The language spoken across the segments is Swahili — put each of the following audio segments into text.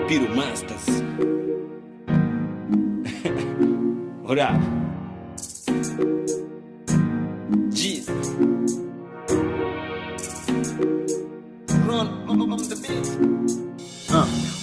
Piro Masters. What up? Jeez. Run on the beat.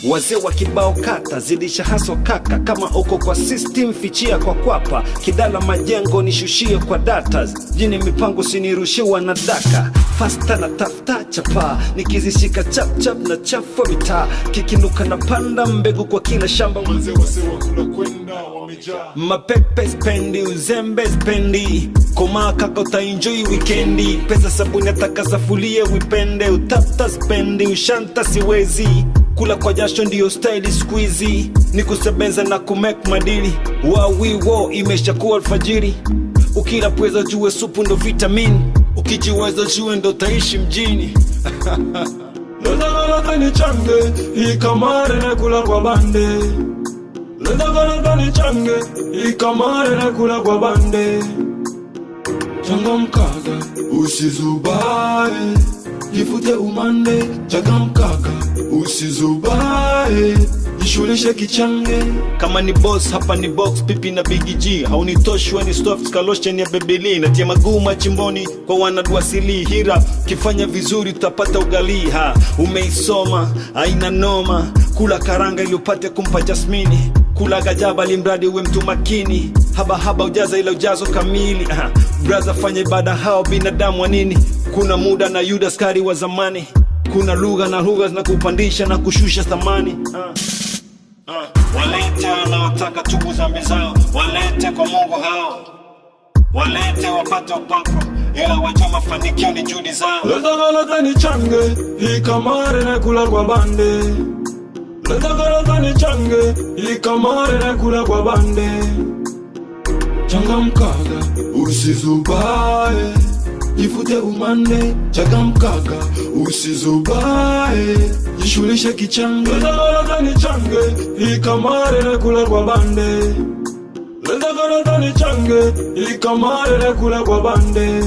Wazee wa kibao kata, zidisha haso kaka. Kama uko kwa system, fichia kwa kwapa. Kidala majengo nishushie kwa datas. Jini mipango sinirushiwa na daka. Fasta na tafta chapa, nikizishika chap chap na chafwa mitaa. Kikinuka na panda mbegu kwa kila shamba. Wazee wakula kwenda wamejaa. Mapepe spendi, uzembe spendi. Koma kaka utaenjoy weekendi. Pesa sabuni ataka safulie wipende. Utafta spendi, ushanta siwezi. Kula kwa jasho ndiyo style squeezy. Ni kusebenza na kumake madili. Wawiwo imesha kuwa alfajiri. Ukila pweza juwe supu ndo vitamin. Ukijiweza juwe ndo taishi mjini. Leta ni change, ikamare na kula kwa bande. Leta ni change, ikamare na kula kwa bande. Changamkaga, usizubae. Jifute umande, changamkaga, usizubae. Jishulishe kichange. Kama ni boss hapa ni box, pipi na Big G. Haunitoshi ni soft kaloshen ya bebeli. Natia maguma chimboni kwa wanaduasili. Hira, kifanya vizuri utapata ugali. Umeisoma, haina noma. Kula karanga ili upate kumpa Jasmini. Kula gajaba limradi uwe mtu makini. Haba ujaza ila ujazo kamili. Braza fanya ibada hao binadamu wa nini. Kuna muda na Yuda skari wa zamani. Kuna lugha na lugha zina kupandisha na kushusha thamani. Walete wanaotaka tubu zambi zao. Walete kwa Mungu hao. Walete wapate upako. Ila wajua mafanikio ni juhudi zao. Leta ni change, ikamare na kula kwa bande. Leta ni change, ikamare na kula kwa bande. Changamkaga, usizubae. Jifute umande, changamkaga, usizubae. Jishulishe kichange. Leta ni change, ikamare na kula kwa bande. Leta ni change, ikamare na kula kwa bande.